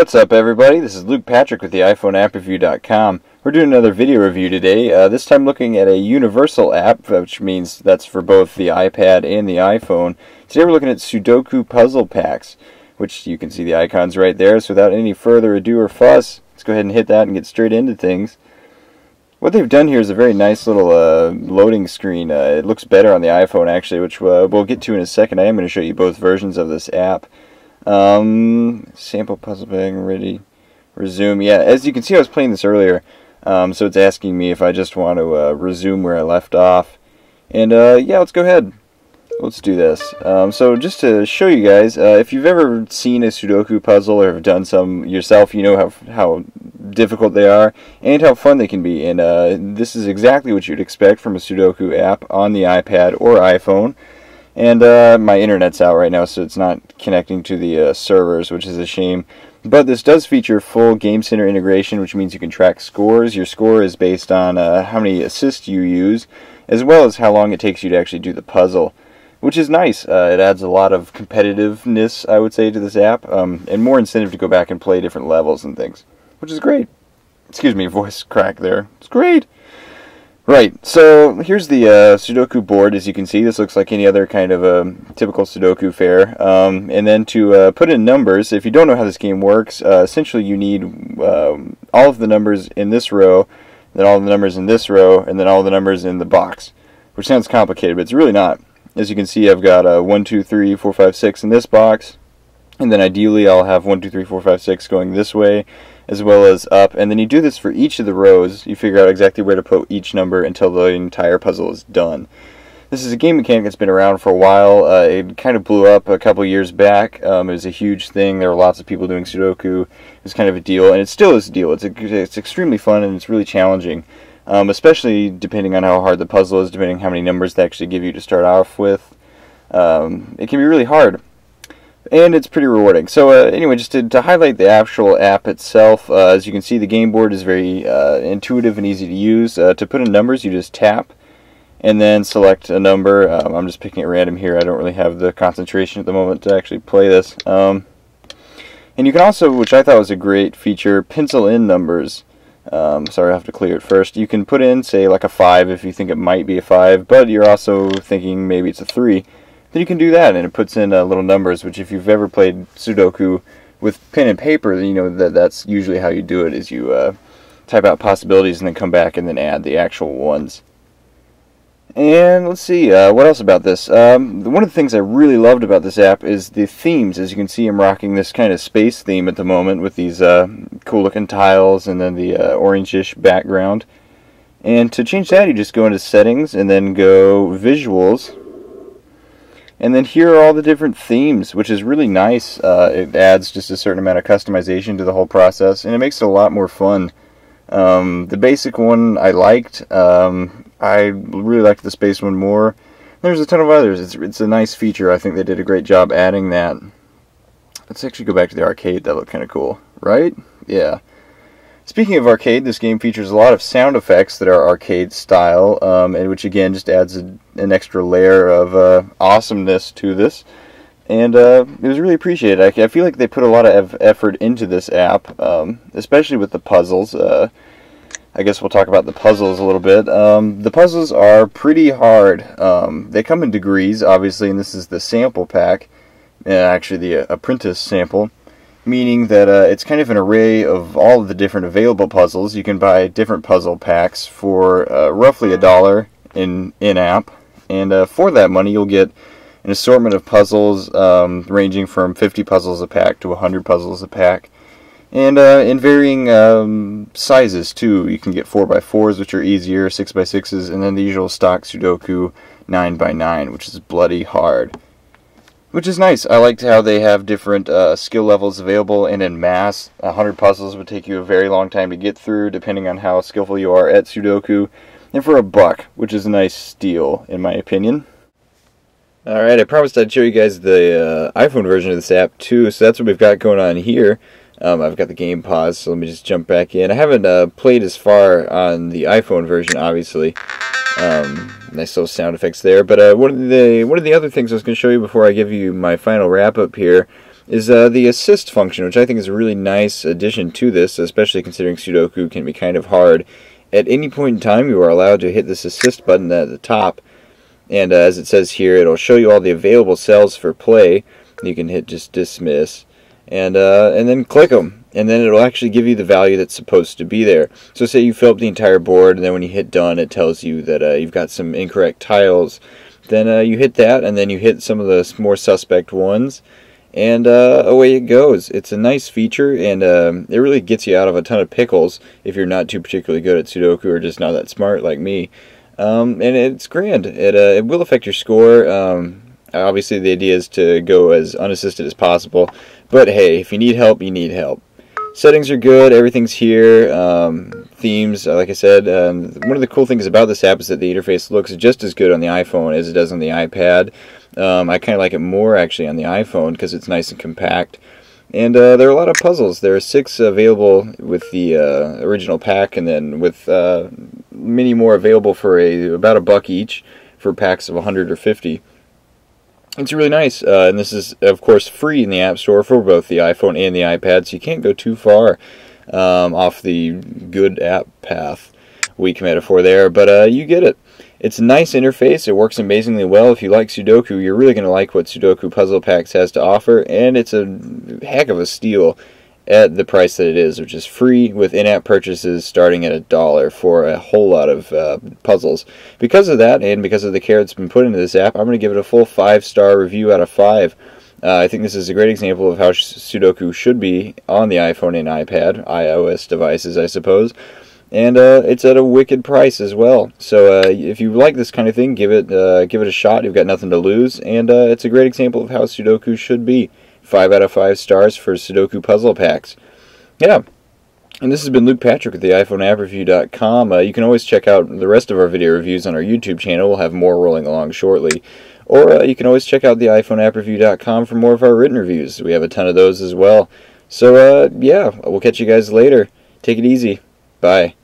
What's up, everybody? This is Luke Patrick with the iPhoneAppReview.com. We're doing another video review today, this time looking at a universal app, which means that's for both the iPad and the iPhone. Today we're looking at Sudoku Puzzle Packs, which you can see the icons right there. So without any further ado or fuss, let's go ahead and hit that and get straight into things. What they've done here is a very nice little loading screen. It looks better on the iPhone, actually, which we'll get to in a second. I am going to show you both versions of this app. Sample puzzle bag ready. Resume. Yeah, as you can see, I was playing this earlier, so it's asking me if I just want to resume where I left off. And yeah, let's go ahead. Let's do this. So just to show you guys, if you've ever seen a Sudoku puzzle or have done some yourself, you know how difficult they are and how fun they can be. And this is exactly what you'd expect from a Sudoku app on the iPad or iPhone. And my internet's out right now, so it's not connecting to the servers, which is a shame. But this does feature full Game Center integration, which means you can track scores. Your score is based on how many assists you use, as well as how long it takes you to actually do the puzzle, which is nice. It adds a lot of competitiveness, I would say, to this app, and more incentive to go back and play different levels and things, which is great. Excuse me, voice crack there. It's great. Right, so here's the Sudoku board. As you can see, this looks like any other kind of typical Sudoku fare. And then to put in numbers, if you don't know how this game works, essentially you need all of the numbers in this row, then all the numbers in this row, and then all the numbers in the box, which sounds complicated, but it's really not. As you can see, I've got 1, 2, 3, 4, 5, 6 in this box, and then ideally I'll have 1, 2, 3, 4, 5, 6 going this way, as well as up, and then you do this for each of the rows. You figure out exactly where to put each number until the entire puzzle is done. This is a game mechanic that's been around for a while. It kind of blew up a couple years back. It was a huge thing. There were lots of people doing Sudoku. It was kind of a deal, and it still is a deal. It's extremely fun, and it's really challenging, especially depending on how hard the puzzle is, depending on how many numbers they actually give you to start off with. It can be really hard. And it's pretty rewarding. So anyway, just to highlight the actual app itself, as you can see, the game board is very intuitive and easy to use. To put in numbers, you just tap and then select a number. I'm just picking at random here. I don't really have the concentration at the moment to actually play this. And you can also, which I thought was a great feature, pencil in numbers. Sorry, I have to clear it first. You can put in, say, like a 5 if you think it might be a 5, but you're also thinking maybe it's a 3. Then you can do that, and it puts in little numbers, which if you've ever played Sudoku with pen and paper, then you know that's usually how you do it, is you type out possibilities and then come back and then add the actual ones. And let's see, what else about this? One of the things I really loved about this app is the themes. As you can see, I'm rocking this kind of space theme at the moment with these cool-looking tiles and then the orange-ish background. And to change that, you just go into Settings and then go Visuals. And then here are all the different themes, which is really nice. It adds just a certain amount of customization to the whole process, and it makes it a lot more fun. The basic one I liked. I really liked the space one more. There's a ton of others. It's a nice feature. I think they did a great job adding that. Let's actually go back to the arcade. That looked kind of cool, right? Yeah. Speaking of arcade, this game features a lot of sound effects that are arcade style, and which again just adds an extra layer of awesomeness to this. And it was really appreciated. I feel like they put a lot of effort into this app, especially with the puzzles. I guess we'll talk about the puzzles a little bit. The puzzles are pretty hard. They come in degrees, obviously, and this is the sample pack, actually the apprentice sample. Meaning that it's kind of an array of all of the different available puzzles. You can buy different puzzle packs for roughly $1 in-app, and for that money you'll get an assortment of puzzles ranging from 50 puzzles a pack to 100 puzzles a pack, and in varying sizes too. You can get 4x4s, which are easier, 6x6s, and then the usual stock Sudoku 9x9, which is bloody hard. Which is nice. I liked how they have different skill levels available, and in mass, 100 puzzles would take you a very long time to get through, depending on how skillful you are at Sudoku, and for $1, which is a nice steal, in my opinion. Alright, I promised I'd show you guys the iPhone version of this app, too, so that's what we've got going on here. I've got the game paused, so let me just jump back in. I haven't played as far on the iPhone version, obviously. Nice little sound effects there. But one of the other things I was going to show you before I give you my final wrap up here is the assist function, which I think is a really nice addition to this, especially considering Sudoku can be kind of hard. At any point in time, you are allowed to hit this assist button at the top, and as it says here, it'll show you all the available cells for play. You can hit just dismiss, and then click them, and then it'll actually give you the value that's supposed to be there. So say you fill up the entire board, and then when you hit done, it tells you that you've got some incorrect tiles. Then you hit that, and then you hit some of the more suspect ones, and away it goes. It's a nice feature, and it really gets you out of a ton of pickles if you're not too particularly good at Sudoku or just not that smart like me. And it's grand. It will affect your score. Obviously, the idea is to go as unassisted as possible, but hey, if you need help, you need help. Settings are good, everything's here, themes, like I said. One of the cool things about this app is that the interface looks just as good on the iPhone as it does on the iPad. I kind of like it more actually on the iPhone because it's nice and compact. And there are a lot of puzzles. There are 6 available with the original pack, and then with many more available for about $1 each for packs of 100 or 50. It's really nice, and this is, of course, free in the App Store for both the iPhone and the iPad, so you can't go too far off the good app path, weak metaphor there, but you get it. It's a nice interface. It works amazingly well. If you like Sudoku, you're really going to like what Sudoku Puzzle Packs has to offer, and it's a heck of a steal at the price that it is, which is free with in-app purchases starting at $1 for a whole lot of puzzles. Because of that, and because of the care that's been put into this app, I'm going to give it a full 5-star review out of 5. I think this is a great example of how Sudoku should be on the iPhone and iPad, iOS devices, I suppose. And it's at a wicked price as well. So if you like this kind of thing, give it a shot. You've got nothing to lose, and it's a great example of how Sudoku should be. 5 out of 5 stars for Sudoku Puzzle Packs. Yeah. And this has been Luke Patrick with the iPhoneAppReview.com. You can always check out the rest of our video reviews on our YouTube channel. We'll have more rolling along shortly. Or you can always check out the iPhoneAppReview.com for more of our written reviews. We have a ton of those as well. So, yeah, we'll catch you guys later. Take it easy. Bye.